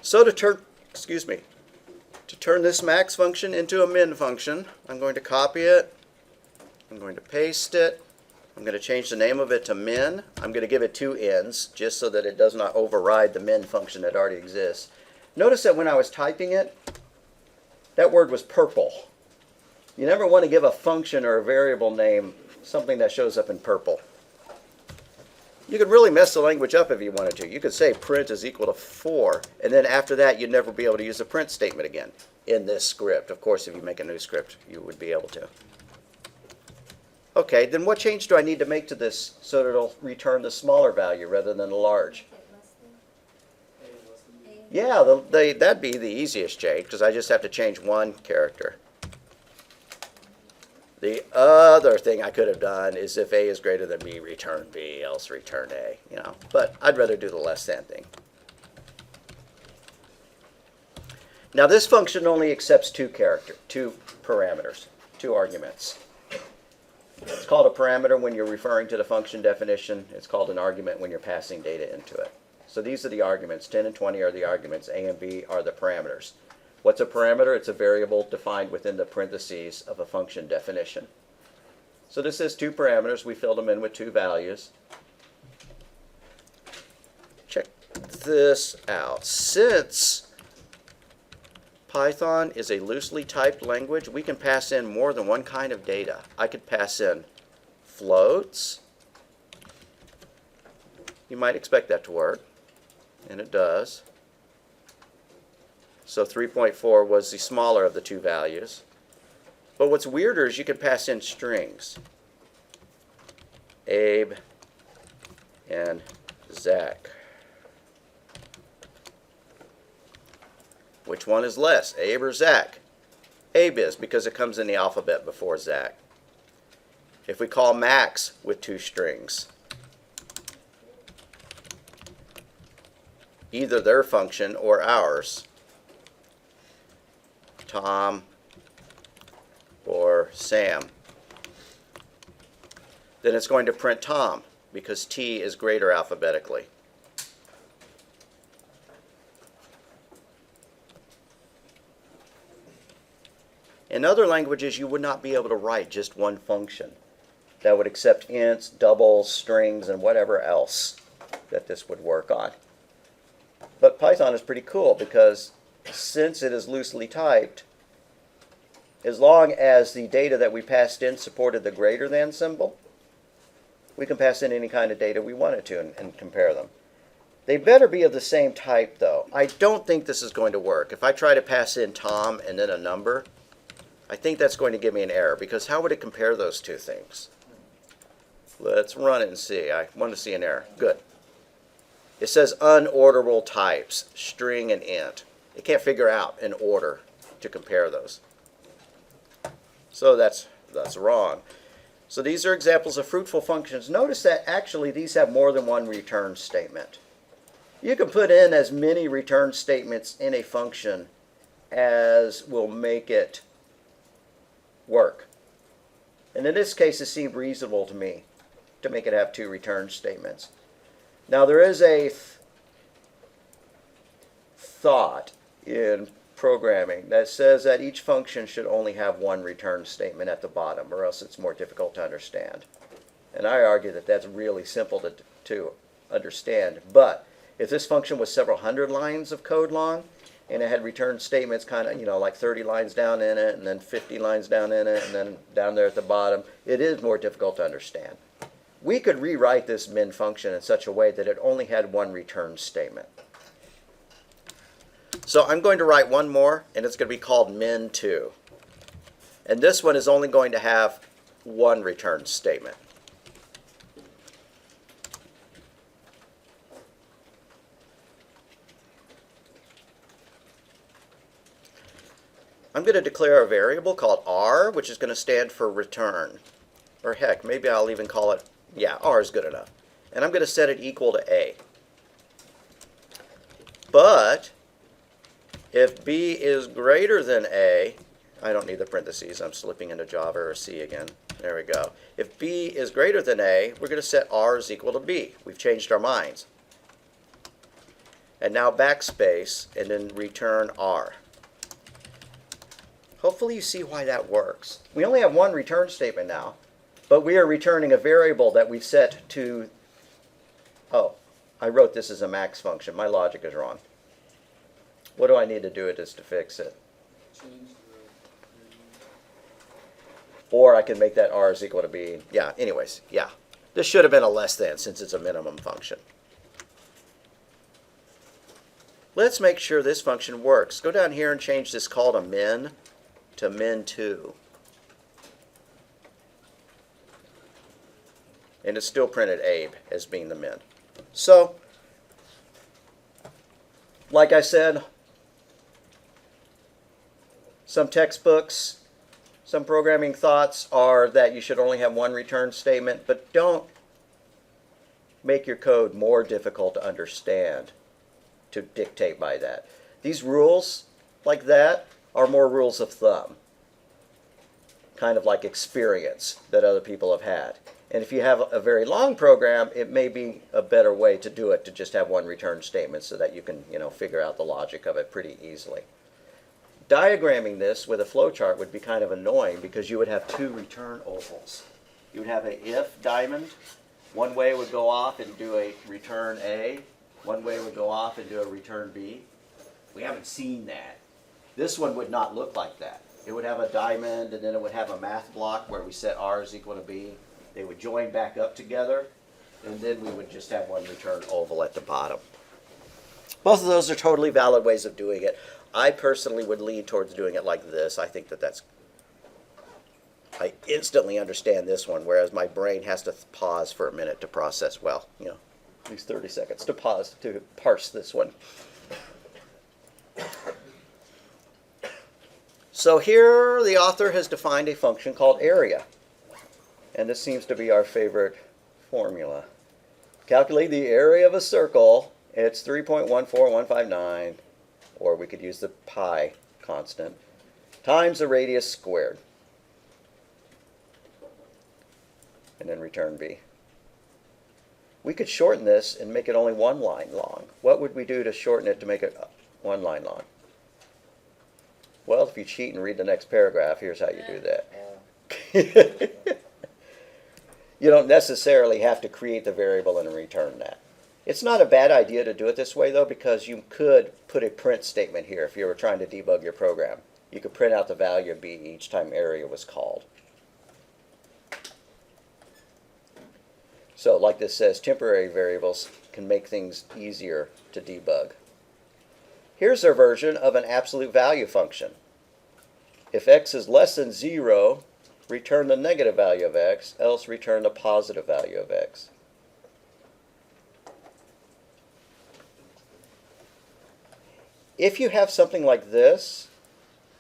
So to turn this max function into a min function, I'm going to copy it, I'm going to paste it, I'm going to change the name of it to min. I'm going to give it two n's just so that it does not override the min function that already exists. Notice that when I was typing it, that word was purple. You never want to give a function or a variable name something that shows up in purple. You could really mess the language up if you wanted to. You could say print is equal to 4, and then after that you'd never be able to use a print statement again in this script. Of course, if you make a new script, you would be able to. Okay, then what change do I need to make to this so that it'll return the smaller value rather than the large? Yeah, that'd be the easiest change because I just have to change one character. The other thing I could have done is if A is greater than B, return B, else return A. But I'd rather do the less than thing. Now this function only accepts two parameters, two arguments. It's called a parameter when you're referring to the function definition. It's called an argument when you're passing data into it. So these are the arguments. 10 and 20 are the arguments. A and B are the parameters. What's a parameter? It's a variable defined within the parentheses of a function definition. So this is two parameters. We filled them in with two values. Check this out. Since Python is a loosely typed language, we can pass in more than one kind of data. I could pass in floats. You might expect that to work, and it does. So 3.4 was the smaller of the two values. But what's weirder is you can pass in strings. Abe and Zach. Which one is less, Abe or Zach? Abe is, because it comes in the alphabet before Zach. If we call Max with two strings, either their function or ours, Tom or Sam, then it's going to print Tom because T is greater alphabetically. In other languages, you would not be able to write just one function that would accept ints, doubles, strings, and whatever else that this would work on. But Python is pretty cool because since it is loosely typed, as long as the data that we passed in supported the greater than symbol, we can pass in any kind of data we wanted to and compare them. They better be of the same type, though. I don't think this is going to work. If I try to pass in Tom and then a number, I think that's going to give me an error, because how would it compare those two things? Let's run it and see. I want to see an error. Good. It says unorderable types, string and int. It can't figure out an order to compare those. So that's wrong. So these are examples of fruitful functions. Notice that actually these have more than one return statement. You can put in as many return statements in a function as will make it work. And in this case, it seemed reasonable to me to make it have two return statements. Now there is a thought in programming that says that each function should only have one return statement at the bottom, or else it's more difficult to understand. And I argue that that's really simple to understand. But if this function was several hundred lines of code long, and it had return statements kind of, like 30 lines down in it, and then 50 lines down in it, and then down there at the bottom, it is more difficult to understand. We could rewrite this min function in such a way that it only had one return statement. So I'm going to write one more, and it's going to be called min2. And this one is only going to have one return statement. I'm going to declare a variable called r, which is going to stand for return. Or heck, maybe I'll even call it, yeah, r is good enough. And I'm going to set it equal to a. But if b is greater than a, I don't need the parentheses, I'm slipping into Java or C again. There we go. If b is greater than a, we're going to set r is equal to b. We've changed our minds. and now backspace, and then return R. Hopefully you see why that works. We only have one return statement now, but we are returning a variable that we've set to, oh, I wrote this as a max function. My logic is wrong. What do I need to do it is to fix it? Or I can make that R is equal to B. Yeah, anyways, yeah. This should have been a less than since it's a minimum function. Let's make sure this function works. Go down here and change this call to min 2. And it's still printed Abe as being the min. So, like I said, some textbooks, some programming thoughts are that you should only have one return statement, but don't make your code more difficult to understand to dictate by that. These rules like that are more rules of thumb, kind of like experience that other people have had. And if you have a very long program, it may be a better way to do it to just have one return statement so that you can, figure out the logic of it pretty easily. Diagramming this with a flowchart would be kind of annoying because you would have two return ovals. You would have an if diamond. One way would go off and do a return A. One way would go off and do a return B. We haven't seen that. This one would not look like that. It would have a diamond, and then it would have a math block where we set R is equal to B. They would join back up together, and then we would just have one return oval at the bottom. Both of those are totally valid ways of doing it. I personally would lean towards doing it like this. I think I instantly understand this one, whereas my brain has to pause for a minute to process, at least 30 seconds to pause to parse this one. So here the author has defined a function called area. And this seems to be our favorite formula. Calculate the area of a circle. It's 3.14159, or we could use the pi constant, times the radius squared. And then return B. We could shorten this and make it only one line long. What would we do to shorten it to make it one line long? Well, if you cheat and read the next paragraph, here's how you do that. You don't necessarily have to create the variable and return that. It's not a bad idea to do it this way, though, because you could put a print statement here if you were trying to debug your program. You could print out the value of B each time area was called. So, like this says, temporary variables can make things easier to debug. Here's our version of an absolute value function. If x is less than 0, return the negative value of x, else return the positive value of x. If you have something like this,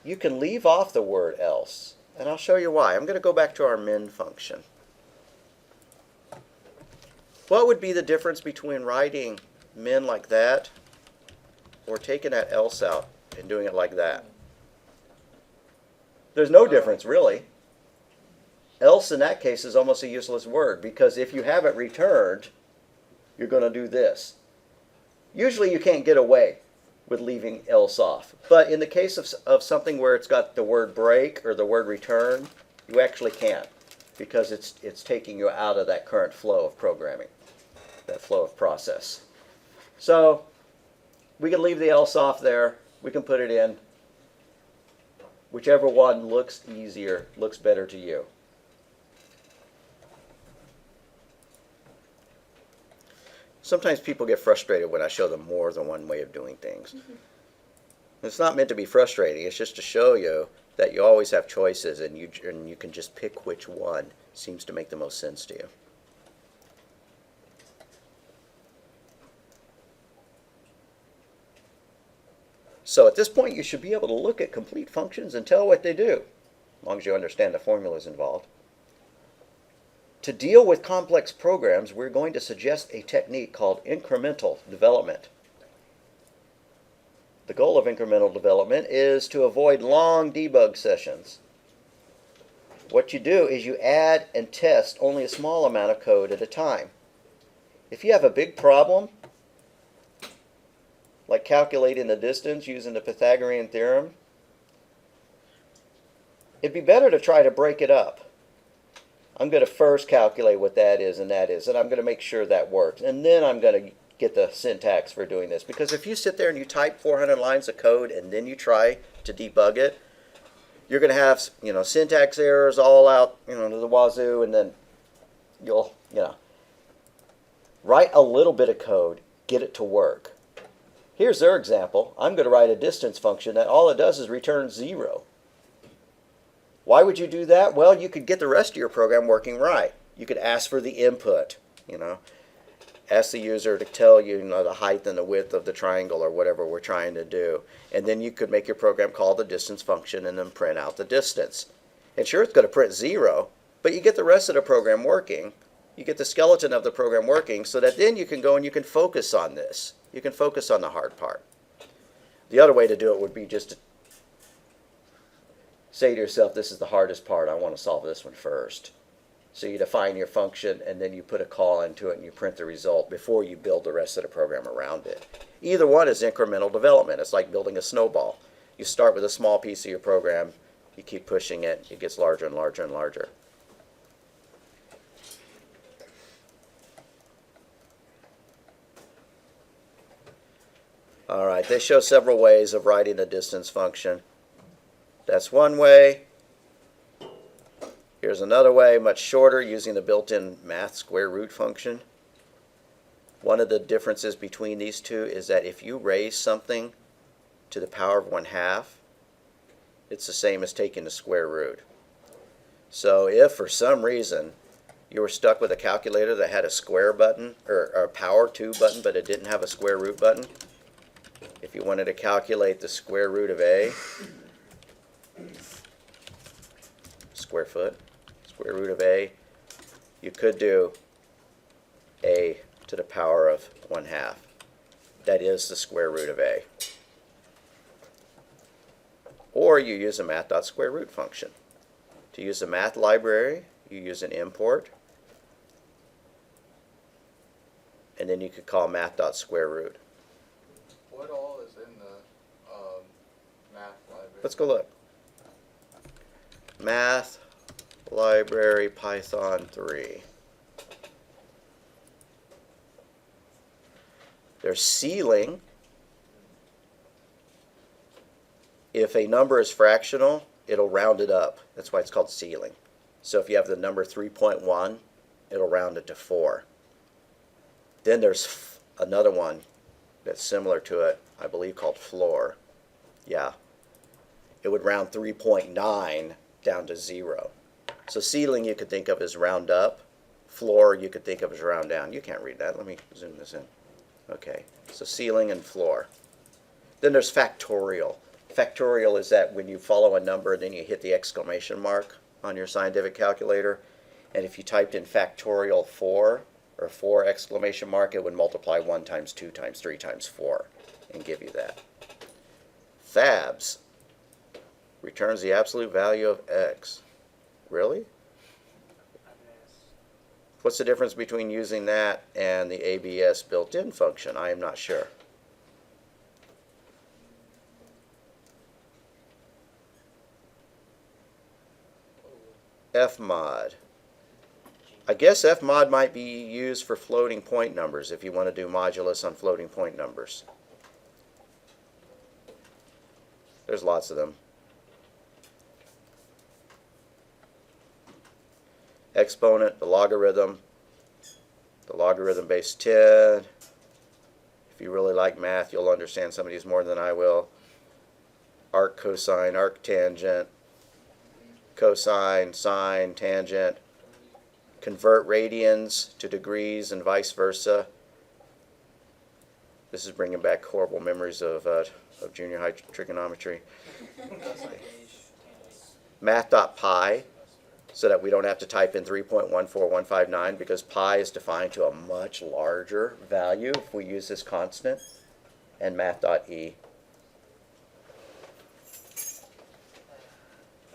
you can leave off the word else. And I'll show you why. I'm going to go back to our min function. What would be the difference between writing min like that or taking that else out and doing it like that? There's no difference, really. Else in that case is almost a useless word because if you have it returned, you're going to do this. Usually you can't get away with leaving else off. But in the case of something where it's got the word break or the word return, you actually can't because it's taking you out of that current flow of programming, that flow of process. So we can leave the else off there. We can put it in. Whichever one looks easier, looks better to you. Sometimes people get frustrated when I show them more than one way of doing things. It's not meant to be frustrating. It's just to show you that you always have choices and you can just pick which one seems to make the most sense to you. So at this point, you should be able to look at complete functions and tell what they do, as long as you understand the formulas involved. To deal with complex programs, we're going to suggest a technique called incremental development. The goal of incremental development is to avoid long debug sessions. What you do is you add and test only a small amount of code at a time. If you have a big problem, calculating the distance using the Pythagorean Theorem, it'd be better to try to break it up. I'm going to first calculate what that is, and I'm going to make sure that works. And then I'm going to get the syntax for doing this. Because if you sit there and you type 400 lines of code and then you try to debug it, you're going to have, syntax errors all out, to the wazoo, and then you'll, write a little bit of code, get it to work. Here's their example. I'm going to write a distance function that all it does is return 0. Why would you do that? Well, you could get the rest of your program working right. You could ask for the input, ask the user to tell you, the height and the width of the triangle or whatever we're trying to do. And then you could make your program call the distance function and then print out the distance. And sure, it's going to print 0, but you get the rest of the program working. You get the skeleton of the program working so that then you can go and you can focus on this. You can focus on the hard part. The other way to do it would be just to say to yourself, this is the hardest part. I want to solve this one first. So you define your function, and then you put a call into it, and you print the result before you build the rest of the program around it. Either one is incremental development. It's like building a snowball. You start with a small piece of your program. You keep pushing it. It gets larger and larger and larger. All right, they show several ways of writing a distance function. That's one way. Here's another way, much shorter, using the built-in math square root function. One of the differences between these two is that if you raise something to the power of 1/2, it's the same as taking the square root. So if for some reason you were stuck with a calculator that had a square button or a power 2 button, but it didn't have a square root button, if you wanted to calculate the square root of a, square root of a, you could do a to the power of 1/2. That is the square root of a. Or you use a math.square root function. To use the math library, you use an import, and then you could call math.square root. What all is in the math library? Let's go look. Math library Python 3. There's ceiling. If a number is fractional, it'll round it up. That's why it's called ceiling. So if you have the number 3.1, it'll round it to 4. Then there's another one that's similar to it, I believe, called floor. Yeah. It would round 3.9 down to 0. So ceiling you could think of as round up. Floor you could think of as round down. You can't read that. Let me zoom this in. Okay. So ceiling and floor. Then there's factorial. Factorial is that when you follow a number, then you hit the exclamation mark on your scientific calculator. And if you typed in factorial 4, or 4 exclamation mark, it would multiply 1 times 2 times 3 times 4 and give you that. Fabs returns the absolute value of x. Really? What's the difference between using that and the ABS built-in function? I am not sure. Fmod. I guess Fmod might be used for floating point numbers if you want to do modulus on floating point numbers. There's lots of them. Exponent, the logarithm base 10. If you really like math, you'll understand some of these more than I will. Arc, cosine, arctangent, cosine, sine, tangent. Convert radians to degrees and vice versa. This is bringing back horrible memories of junior high trigonometry. Math.pi, so that we don't have to type in 3.14159 because pi is defined to a much larger value if we use this constant. And math.e.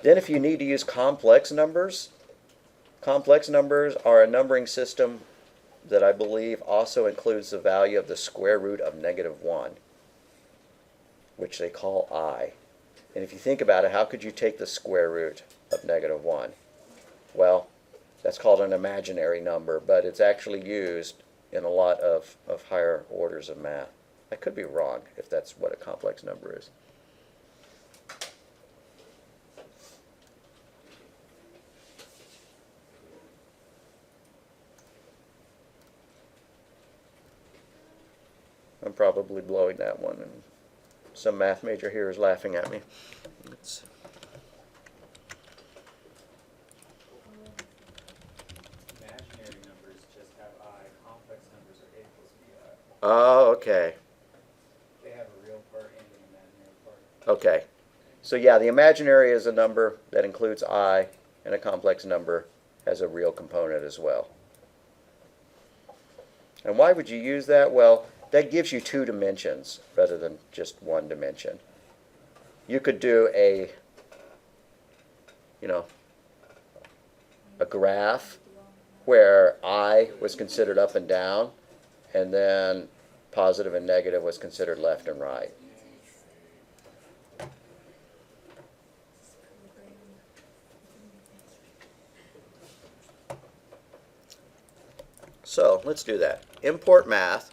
Then if you need to use complex numbers are a numbering system that I believe also includes the value of the square root of -1. which they call I. And if you think about it, how could you take the square root of -1? Well, that's called an imaginary number, but it's actually used in a lot of higher orders of math. I could be wrong if that's what a complex number is. I'm probably blowing that one, and some math major here is laughing at me. It's Imaginary numbers just have I. Complex numbers are A plus BI. oh, okay. They have a real part and an imaginary part. Okay. So yeah, the imaginary is a number that includes I, and a complex number has a real component as well. And why would you use that? Well, that gives you 2 dimensions rather than just 1 dimension. You could do a graph where I was considered up and down, and then positive and negative was considered left and right. So let's do that. Import math.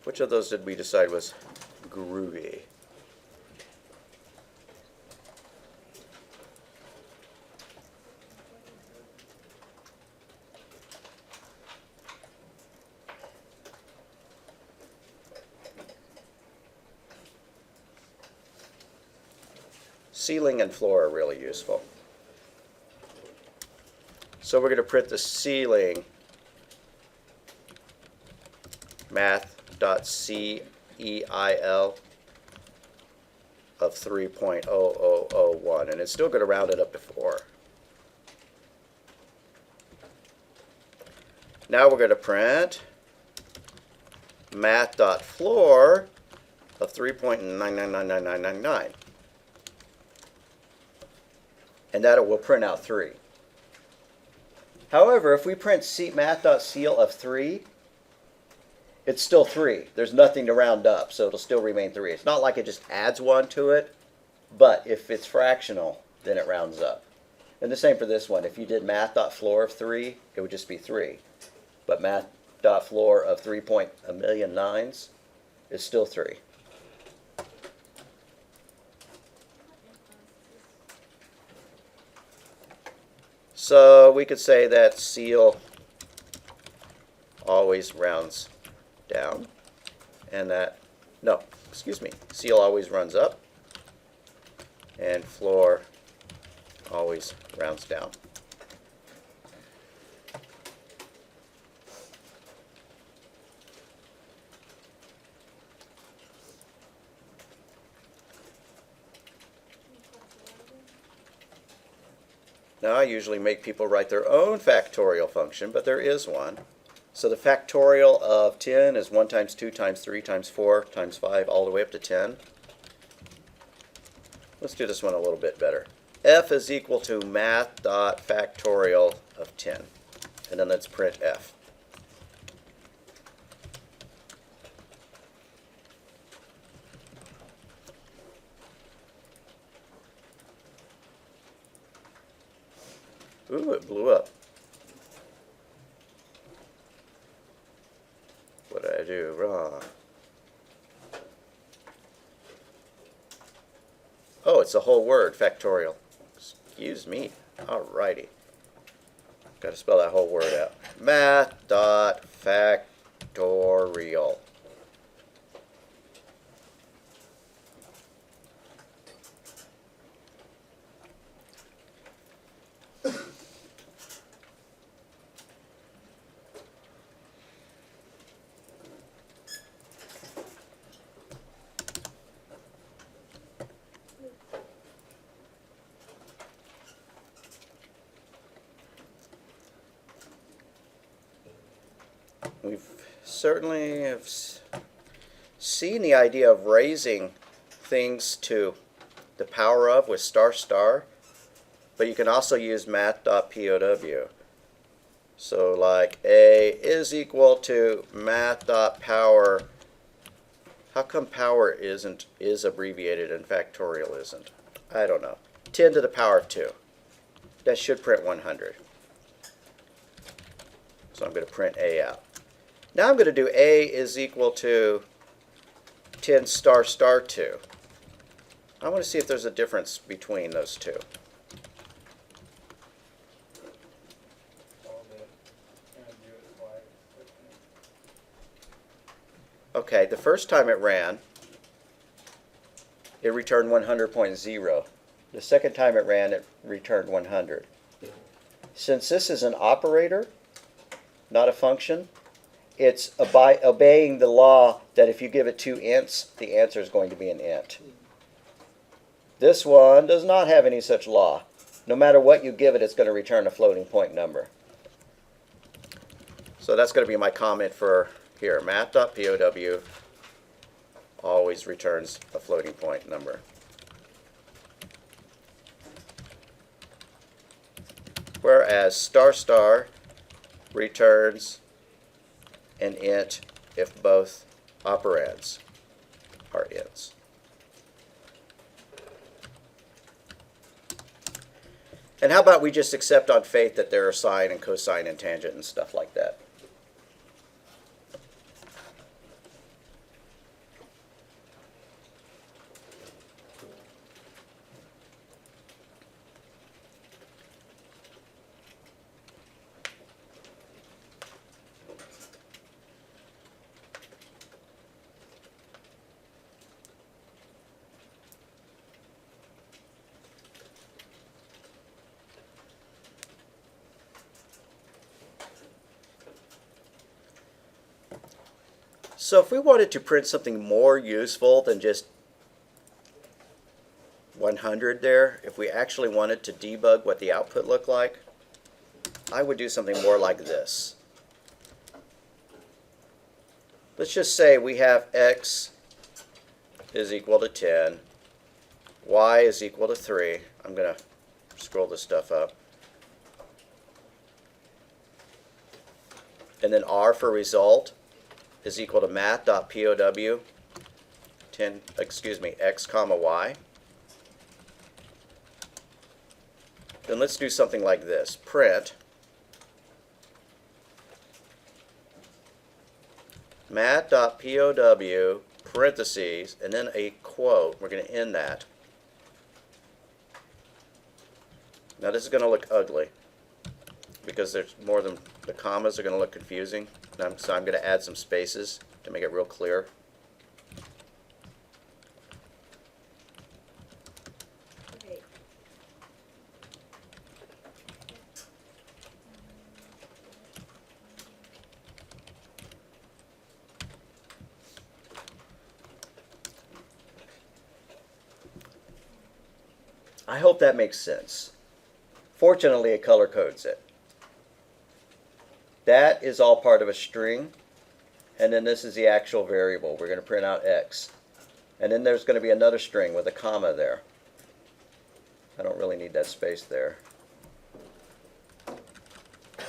Which of those did we decide was groovy? Ceiling and floor are really useful. So we're going to print the ceiling math.ceil of 3.0001, and it's still going to round it up to 4. Now we're going to print math.floor of 3.9999999, and that will print out 3. However, if we print math.ceil of 3, it's still 3. There's nothing to round up, so it'll still remain 3. It's not like it just adds 1 to it, but if it's fractional, then it rounds up. And the same for this one. If you did math.floor of 3, it would just be 3. But math.floor of 3.1,000,009 is still 3. So we could say that ceil always rounds down, and that, no, excuse me, ceil always runs up, and floor always rounds down. Now I usually make people write their own factorial function, but there is one. So the factorial of 10 is 1 times 2 times 3 times 4 times 5 all the way up to 10. Let's do this one a little bit better. F is equal to math.factorial of 10. And then let's print F. Ooh, it blew up. What did I do wrong? Oh, it's a whole word, factorial. Excuse me. Alrighty. Got to spell that whole word out. Math.factorial. We've certainly have seen the idea of raising things to the power of with star star, but you can also use math.pow. So like A is equal to math.power How come power is abbreviated and factorial isn't? I don't know. 10 to the power of 2. That should print 100. So I'm going to print A out. Now I'm going to do A is equal to 10 star star 2. I want to see if there's a difference between those two. Okay, the first time it ran, it returned 100.0. The second time it ran, it returned 100. Since this is an operator, not a function, it's obeying the law that if you give it 2 ints, the answer is going to be an int. This one does not have any such law. No matter what you give it, it's going to return a floating point number. So that's going to be my comment for here. Math.pow always returns a floating point number. Whereas star star returns an int if both operands are ints. And how about we just accept on faith that there are sine and cosine and tangent and stuff like that? So if we wanted to print something more useful than just 100 there, if we actually wanted to debug what the output looked like, I would do something more like this. Let's just say we have x is equal to 10, y is equal to 3. I'm going to scroll this stuff up. And then r for result is equal to math.pow x comma y. Then let's do something like this. Print math.pow parentheses and then a quote. We're going to end that. Now this is going to look ugly because there's more than the commas are going to look confusing. So I'm going to add some spaces to make it real clear. Okay. I hope that makes sense. Fortunately, it color codes it. That is all part of a string, and then this is the actual variable. We're going to print out x. And then there's going to be another string with a comma there. I don't really need that space there.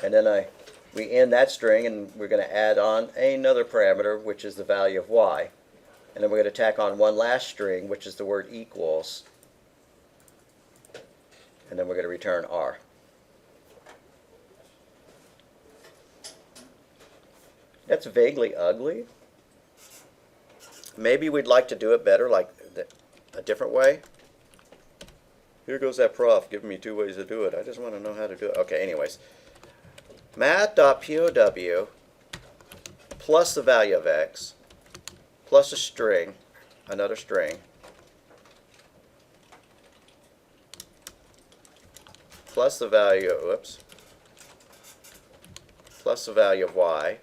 And then we end that string, and we're going to add on another parameter, which is the value of y. And then we're going to tack on one last string, which is the word equals. And then we're going to return r. That's vaguely ugly. Maybe we'd like to do it better, like a different way. Here goes that prof giving me 2 ways to do it. I just want to know how to do it. Okay, anyways. Math.pow plus the value of x plus a string, another string, plus the value, plus the value of y.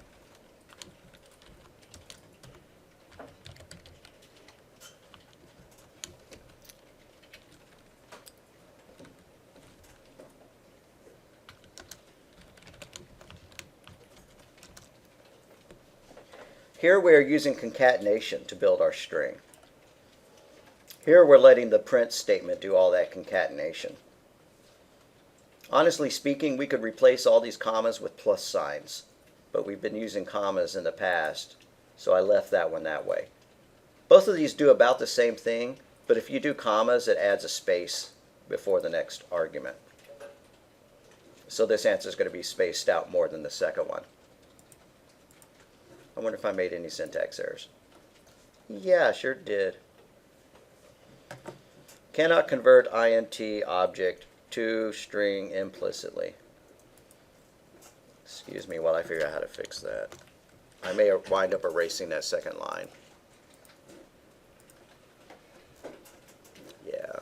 Here we are using concatenation to build our string. Here we're letting the print statement do all that concatenation. Honestly speaking, we could replace all these commas with plus signs, but we've been using commas in the past, so I left that one that way. Both of these do about the same thing, but if you do commas, it adds a space before the next argument. So this answer is going to be spaced out more than the second one. I wonder if I made any syntax errors. Yeah, sure did. Cannot convert int object to string implicitly. Excuse me while I figure out how to fix that. I may wind up erasing that second line. Yeah.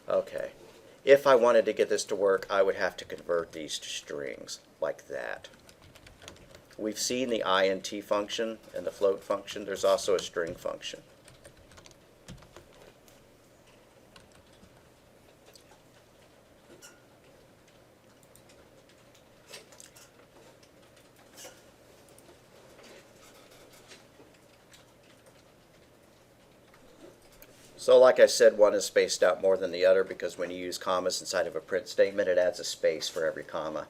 Okay. If I wanted to get this to work, I would have to convert these to strings like that. We've seen the int function and the float function. There's also a string function. So like I said, one is spaced out more than the other because when you use commas inside of a print statement, it adds a space for every comma.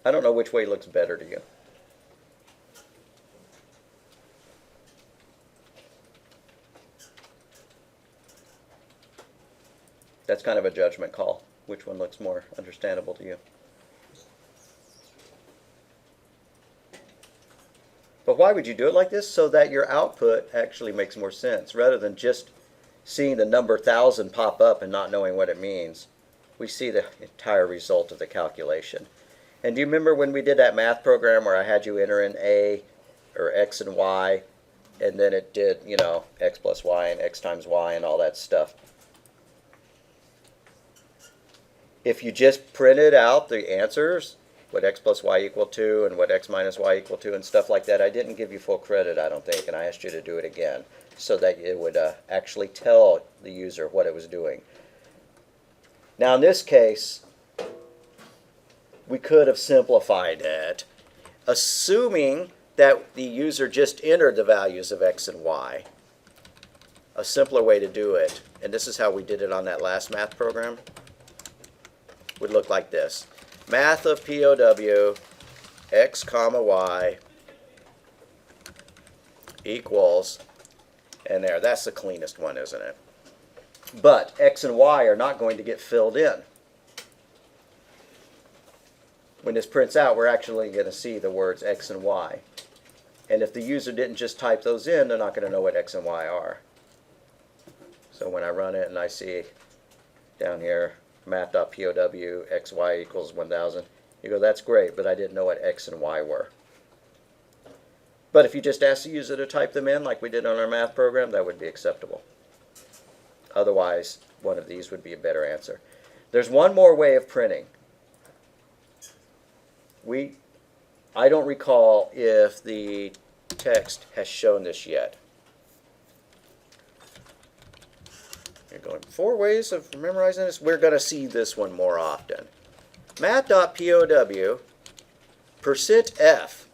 I don't know which way looks better to you. That's kind of a judgment call. Which one looks more understandable to you? But why would you do it like this? So that your output actually makes more sense. Rather than just seeing the number 1,000 pop up and not knowing what it means, we see the entire result of the calculation. And do you remember when we did that math program where I had you enter in a, or x and y, and then it did, you know, x plus y and x times y and all that stuff? If you just printed out the answers, what x plus y equal to and what x minus y equal to and stuff like that, I didn't give you full credit, I don't think, and I asked you to do it again so that it would actually tell the user what it was doing. Now in this case, we could have simplified it, assuming that the user just entered the values of x and y. A simpler way to do it, and this is how we did it on that last math program, would look like this. Math of POW x comma y equals, and there, that's the cleanest one, isn't it? But x and y are not going to get filled in. When this prints out, we're actually going to see the words x and y. And if the user didn't just type those in, they're not going to know what x and y are. So when I run it and I see down here, math.pow xy equals 1,000, you go, that's great, but I didn't know what x and y were. But if you just ask the user to type them in like we did on our math program, that would be acceptable. Otherwise, one of these would be a better answer. There's one more way of printing. I don't recall if the text has shown this yet. You're going 4 ways of memorizing this. We're going to see this one more often. Math.pow %f.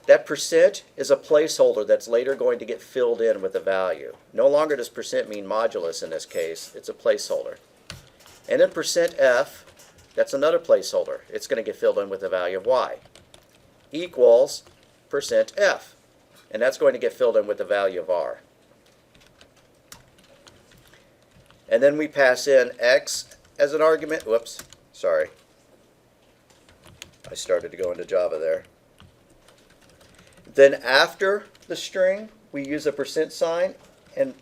That percent is a placeholder that's later going to get filled in with a value. No longer does percent mean modulus in this case. It's a placeholder. And then %f, that's another placeholder. It's going to get filled in with the value of y. Equals %f. And that's going to get filled in with the value of r. And then we pass in x as an argument. Whoops, sorry. I started to go into Java there. Then after the string, we use a %sign. And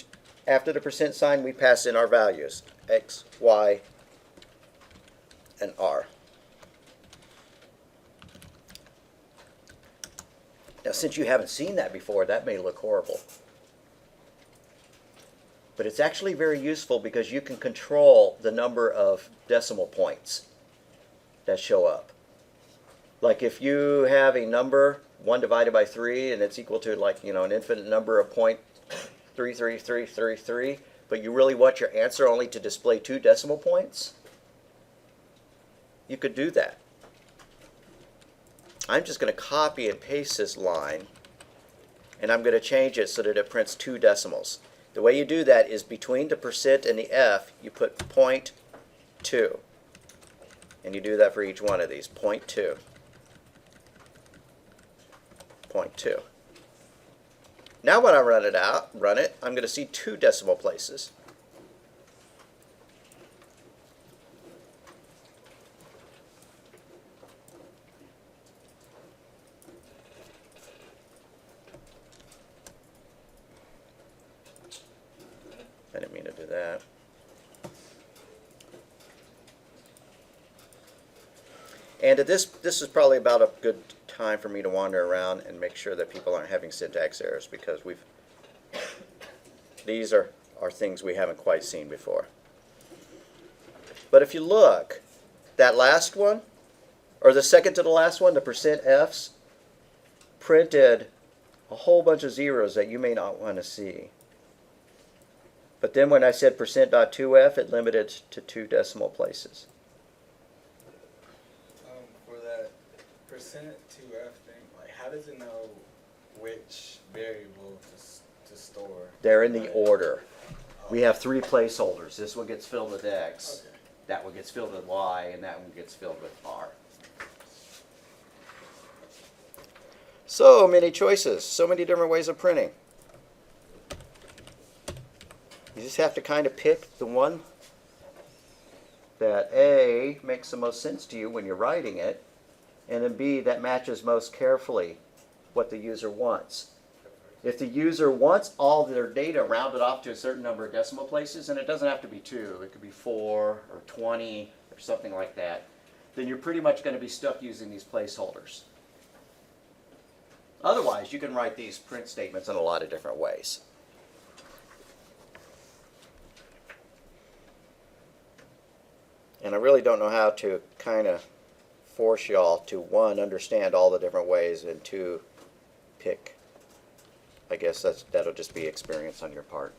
after the %sign, we pass in our values, x, y, and r. Now, since you haven't seen that before, that may look horrible. But it's actually very useful because you can control the number of decimal points that show up. Like if you have a number, 1 divided by 3, and it's equal to like, an infinite number of 0.33333, but you really want your answer only to display 2 decimal points, you could do that. I'm just going to copy and paste this line, and I'm going to change it so that it prints 2 decimals. The way you do that is between the % and the f, you put 0.2. And you do that for each one of these. 0.2. 0.2. Now when I run it, I'm going to see 2 decimal places. I didn't mean to do that. And this is probably about a good time for me to wander around and make sure that people aren't having syntax errors, because these are things we haven't quite seen before. But if you look, that last one, or the second to the last one, the %fs, printed a whole bunch of zeros that you may not want to see. But then when I said %.2f, it limited to 2 decimal places. For that %2f thing, like how does it know which variable to store? They're in the order. We have 3 placeholders. This one gets filled with x, Okay. that one gets filled with y, and that one gets filled with r. So many choices, so many different ways of printing. You just have to kind of pick the one that A, makes the most sense to you when you're writing it, and then B, that matches most carefully what the user wants. If the user wants all their data rounded off to a certain number of decimal places, and it doesn't have to be 2, it could be 4 or 20 or something like that, then you're pretty much going to be stuck using these placeholders. Otherwise, you can write these print statements in a lot of different ways. And I really don't know how to kind of force y'all to, 1, understand all the different ways, and 2, pick. I guess that'll just be experience on your part.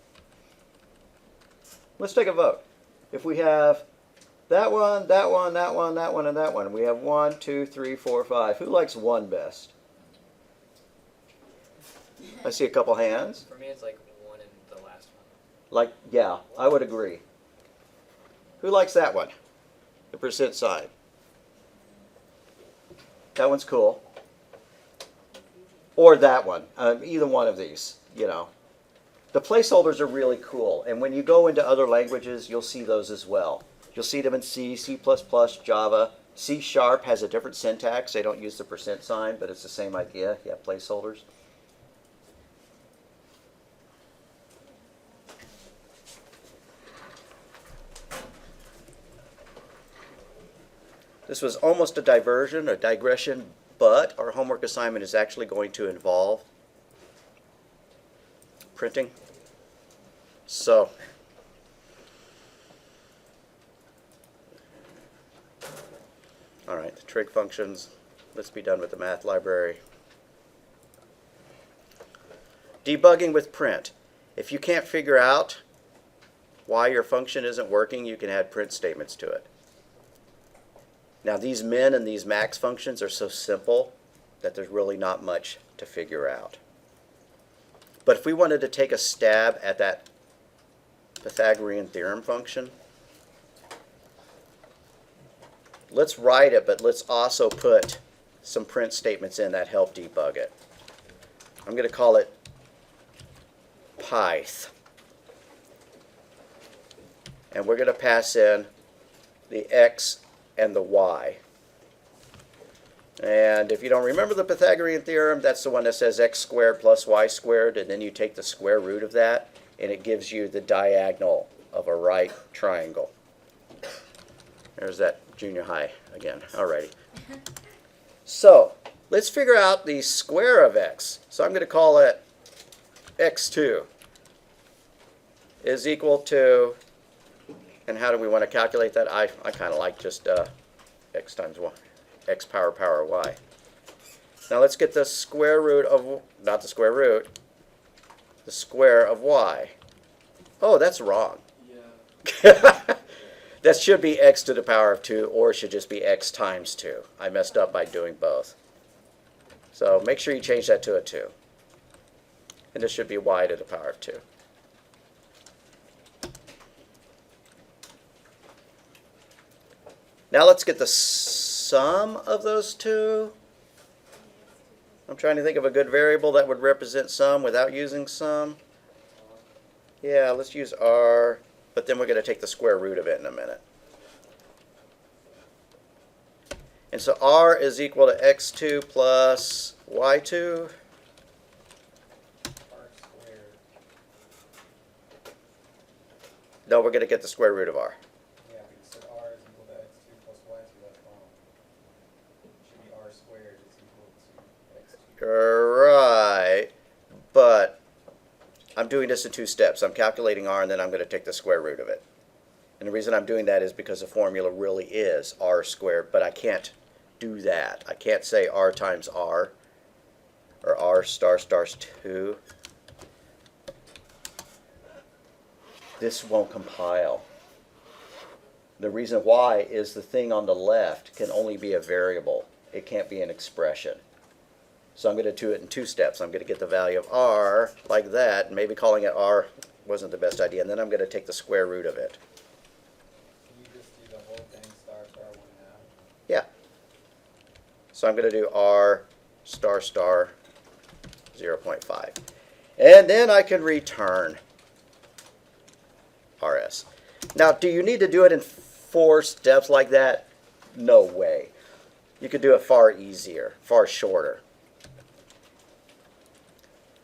Let's take a vote. If we have that one, that one, that one, that one, and that one, we have 1, 2, 3, 4, 5. Who likes 1 best? I see a couple hands. For me, it's like 1 and the last one. Like, yeah, I would agree. Who likes that one? The % sign. That one's cool. Or that one. Either one of these, you know. The placeholders are really cool. And when you go into other languages, you'll see those as well. You'll see them in C, C++, Java. C# has a different syntax. They don't use the % sign, but it's the same idea. You have placeholders. This was almost a diversion, a digression, but our homework assignment is actually going to involve printing. So, all right, the trig functions. Let's be done with the math library. Debugging with print. If you can't figure out why your function isn't working, you can add print statements to it. Now these min and these max functions are so simple that there's really not much to figure out. But if we wanted to take a stab at that Pythagorean Theorem function, let's write it, but let's also put some print statements in that help debug it. I'm going to call it Pyth. And we're going to pass in the x and the y. And if you don't remember the Pythagorean theorem, that's the one that says x squared plus y squared, and then you take the square root of that, and it gives you the diagonal of a right triangle. There's that junior high again. Alrighty. So let's figure out the square of x. So I'm going to call it x2 is equal to, and how do we want to calculate that? I kind of like just x times y, x power y. Now let's get the square root of, not the square root, the square of y. Oh, that's wrong. Yeah. That should be x to the power of 2, or it should just be x times 2. I messed up by doing both. So make sure you change that to a 2. And this should be y to the power of 2. Now let's get the sum of those two. I'm trying to think of a good variable that would represent sum without using sum. Yeah, let's use r, but then we're going to take the square root of it in a minute. And so r is equal to x2 plus y2. R squared. No, we're going to get the square root of r. Yeah, because if R is equal to x2 plus y2, that's wrong. It should be R squared is equal to x2. Right, but I'm doing this in two steps. I'm calculating r, and then I'm going to take the square root of it. And the reason I'm doing that is because the formula really is r squared, but I can't do that. I can't say r times r, or r star stars 2. This won't compile. The reason why is the thing on the left can only be a variable. It can't be an expression. So I'm going to do it in two steps. I'm going to get the value of r like that, and maybe calling it r wasn't the best idea, and then I'm going to take the square root of it. Can you just do the whole thing star 1/2? Yeah. So I'm going to do r star 0.5. And then I can return rs. Now, do you need to do it in 4 steps like that? No way. You could do it far easier, far shorter.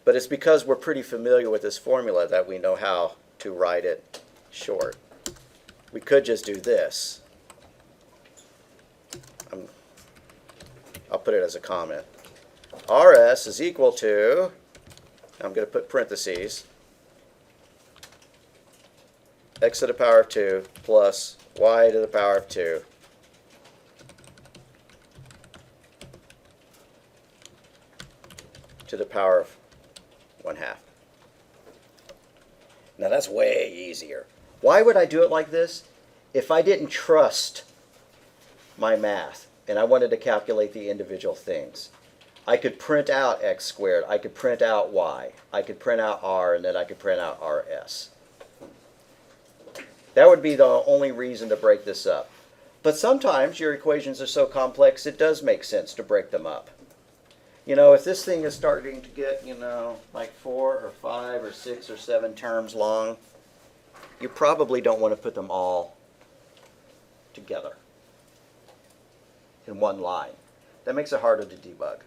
But it's because we're pretty familiar with this formula that we know how to write it short. We could just do this. I'll put it as a comment. RS is equal to, I'm going to put parentheses, x to the power of 2 plus y to the power of 2 to the power of 1/2. Now that's way easier. Why would I do it like this? If I didn't trust my math and I wanted to calculate the individual things, I could print out x squared, I could print out y, I could print out r, and then I could print out rs. That would be the only reason to break this up. But sometimes your equations are so complex it does make sense to break them up. You know, if this thing is starting to get, like 4 or 5 or 6 or 7 terms long, you probably don't want to put them all together in one line. That makes it harder to debug.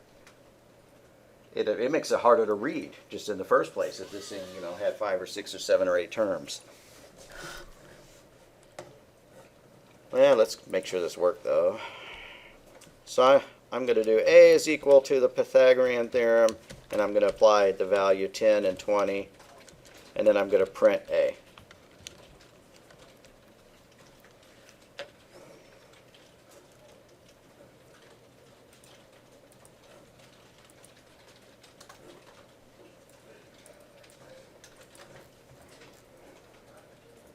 It makes it harder to read just in the first place if this thing, had 5 or 6 or 7 or 8 terms. Well, let's make sure this worked though. So I'm going to do a is equal to the Pythagorean Theorem, and I'm going to apply the value 10 and 20, and then I'm going to print a.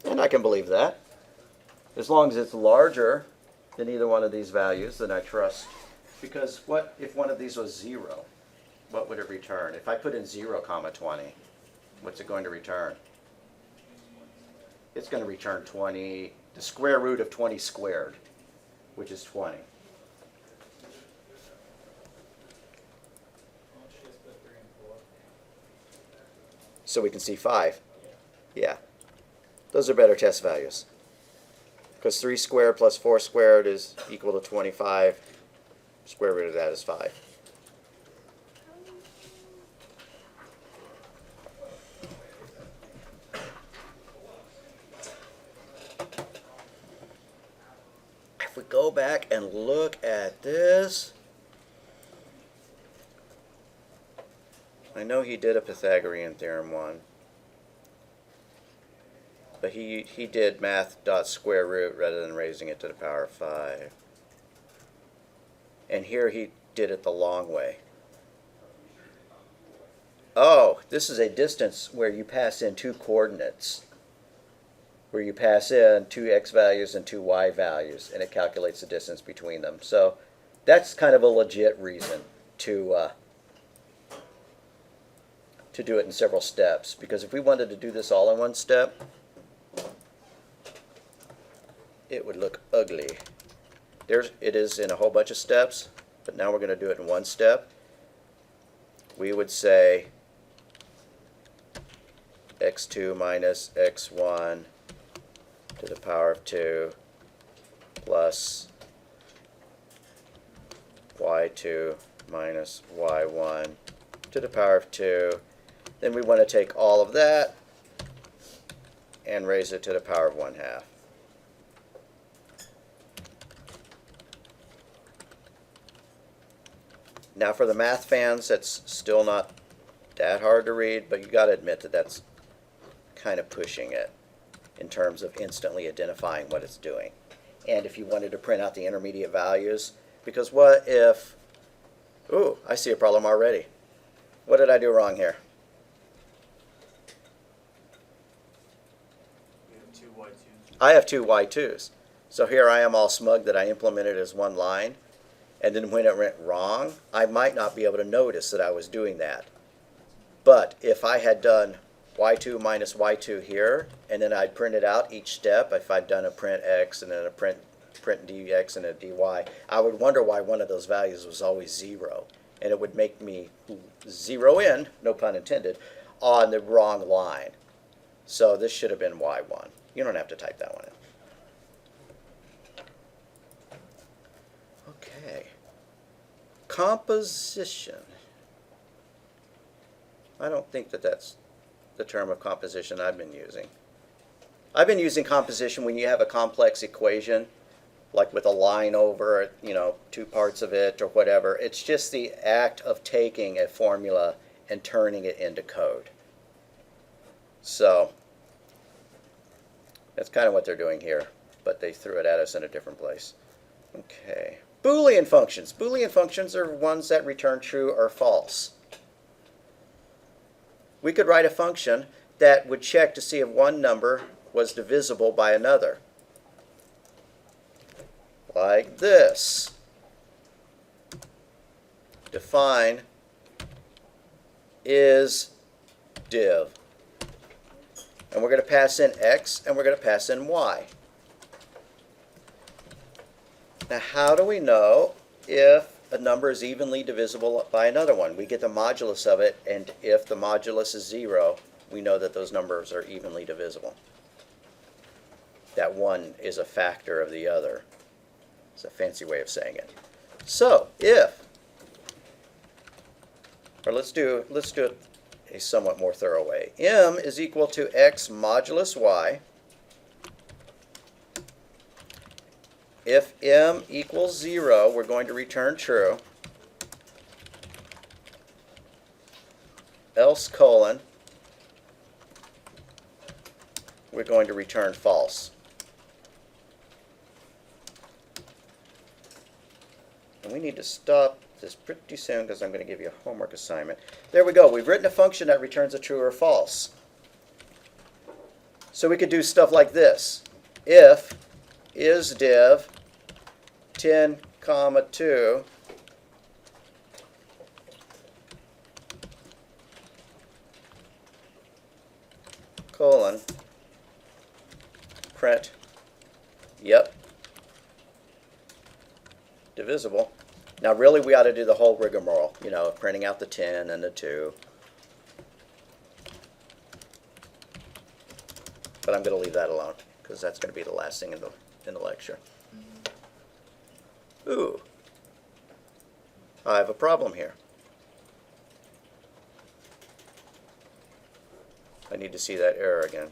And I can believe that. As long as it's larger than either one of these values, then I trust. Because what if one of these was 0? What would it return? If I put in 0, 20, what's it going to return? It's going to return 20, the square root of 20 squared, which is 20. Why don't you just put 3 and 4? So we can see 5. Yeah. Those are better test values. Because 3 squared plus 4 squared is equal to 25. Square root of that is 5. If we go back and look at this, I know he did a Pythagorean Theorem one. But he did math dot square root rather than raising it to the power of 5. And here he did it the long way. Oh, this is a distance where you pass in 2 coordinates. Where you pass in 2 x values and 2 y values, and it calculates the distance between them. So that's kind of a legit reason to do it in several steps. Because if we wanted to do this all in one step, it would look ugly. it is in a whole bunch of steps, but now we're going to do it in one step. We would say x2 minus x1 to the power of 2 plus y2 minus y1 to the power of 2. Then we want to take all of that and raise it to the power of 1/2. Now for the math fans, that's still not that hard to read, but you got to admit that that's kind of pushing it in terms of instantly identifying what it's doing. And if you wanted to print out the intermediate values, because what if, ooh, I see a problem already. What did I do wrong here? I have two y2s. So here I am all smug that I implemented as one line, and then when it went wrong, I might not be able to notice that I was doing that. But if I had done y2 minus y2 here, and then I'd printed out each step, if I'd done a print x and then a print dx and a dy, I would wonder why one of those values was always 0. And it would make me zero in, no pun intended, on the wrong line. So this should have been y1. You don't have to type that one in. Okay. Composition. I don't think that that's the term of composition I've been using. I've been using composition when you have a complex equation, like with a line over it, you know, two parts of it or whatever. It's just the act of taking a formula and turning it into code. So that's kind of what they're doing here, but they threw it at us in a different place. Okay. Boolean functions. Boolean functions are ones that return true or false. We could write a function that would check to see if one number was divisible by another. Like this. Define is div. And we're going to pass in x and we're going to pass in y. Now how do we know if a number is evenly divisible by another one? We get the modulus of it, and if the modulus is 0, we know that those numbers are evenly divisible. That one is a factor of the other. It's a fancy way of saying it. So if, or let's do it a somewhat more thorough way. M is equal to x modulus y. If m equals 0, we're going to return true. Else colon, we're going to return false. And we need to stop this pretty soon because I'm going to give you a homework assignment. There we go. We've written a function that returns a true or false. So we could do stuff like this. If is div 10, 2 colon print, yep, divisible. Now really we ought to do the whole rigmarole, you know, printing out the 10 and the 2. But I'm going to leave that alone because that's going to be the last thing in the lecture. Ooh, I have a problem here. I need to see that error again.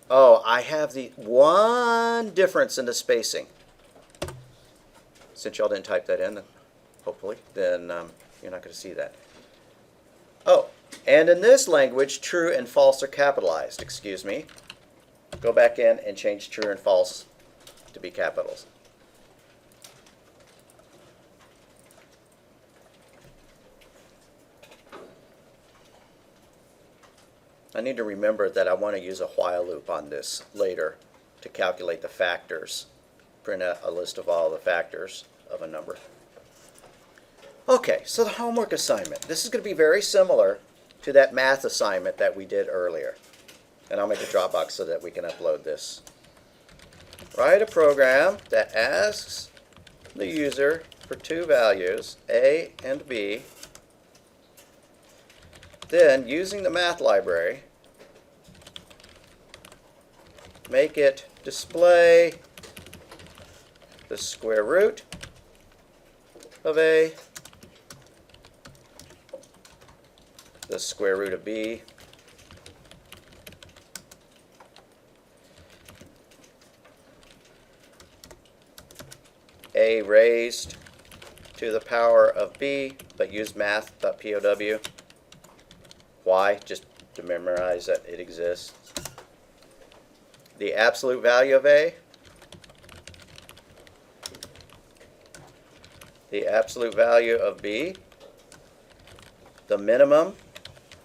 Oh, I have the one difference in the spacing. Since y'all didn't type that in, hopefully, then you're not going to see that. Oh, and in this language, true and false are capitalized. Excuse me. Go back in and change true and false to be capitals. I need to remember that I want to use a while loop on this later to calculate the factors. Print out a list of all the factors of a number. Okay, so the homework assignment. This is going to be very similar to that math assignment that we did earlier. And I'll make a Dropbox so that we can upload this. write a program that asks the user for two values, A and B. Then, using the math library, make it display the square root of A, the square root of B, A raised to the power of B, but use math.pow. Why? Just to memorize that it exists. The absolute value of A, the absolute value of B, the minimum,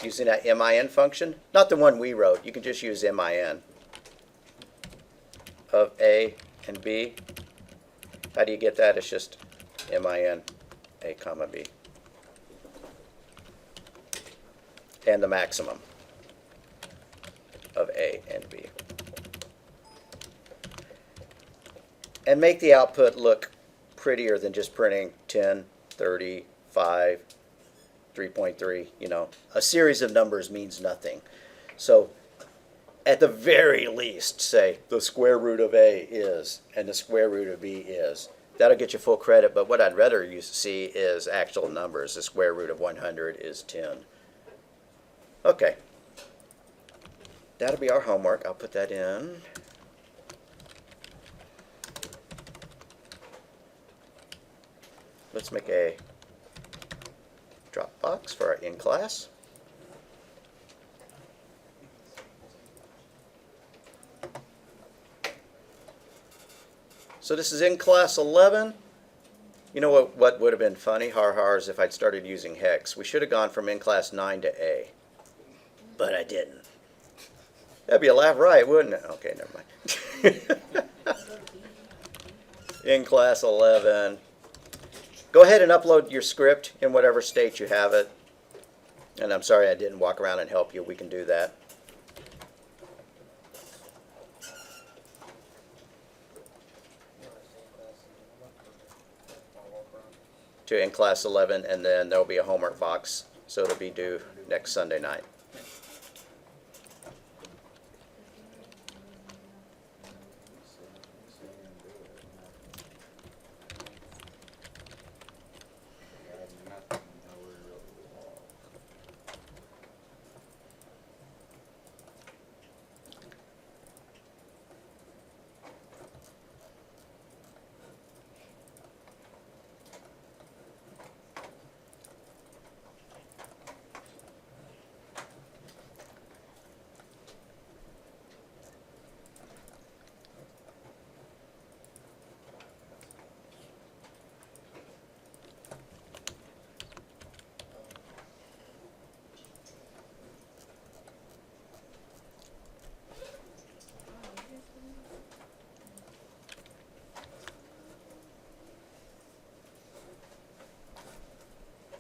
using that min function, not the one we wrote, you can just use min, of A and B. How do you get that? It's just min, A comma B. And the maximum of A and B. And make the output look prettier than just printing 10, 30, 5, 3.3. You know, a series of numbers means nothing. So at the very least, say the square root of A is, and the square root of B is. That'll get you full credit, but what I'd rather you see is actual numbers. The square root of 100 is 10. Okay. That'll be our homework. I'll put that in. Let's make a Dropbox for our in-class. So this is in class 11. You know what would have been funny, is if I'd started using hex. We should have gone from in class 9 to A. But I didn't. That'd be a laugh right, wouldn't it? Okay, never mind. In class 11. Go ahead and upload your script in whatever state you have it. And I'm sorry I didn't walk around and help you. We can do that. To in class 11, and then there'll be a homework box, so it'll be due next Sunday night.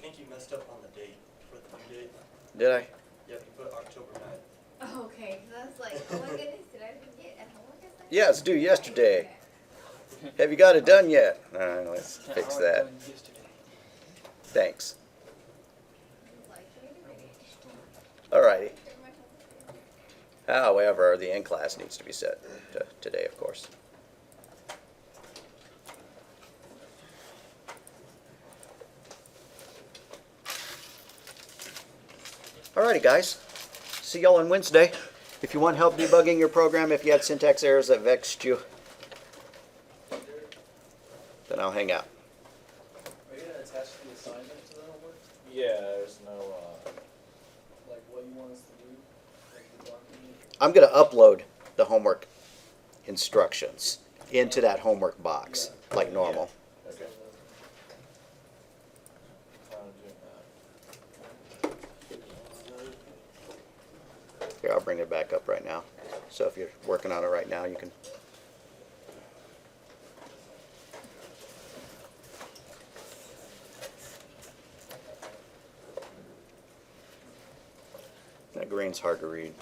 I think you messed up on the date for the due date. Did I? Yep, you put October 9th. Oh, okay, because I was like, oh my goodness, did I forget at homework assignment? Yeah, it's due yesterday. Have you got it done yet? All right, let's fix that. Thanks. All righty. However, the in class needs to be set to today, of course. Alrighty, guys. See y'all on Wednesday. If you want help debugging your program, if you had syntax errors that vexed you, then I'll hang out. Are you gonna attach the assignment to the homework? Yeah, there's no, Like what you want us to do? Like the document? I'm going to upload the homework instructions into that homework box, like normal. okay. Here, I'll bring it back up right now. So if you're working on it right now, you can. That green's hard to read.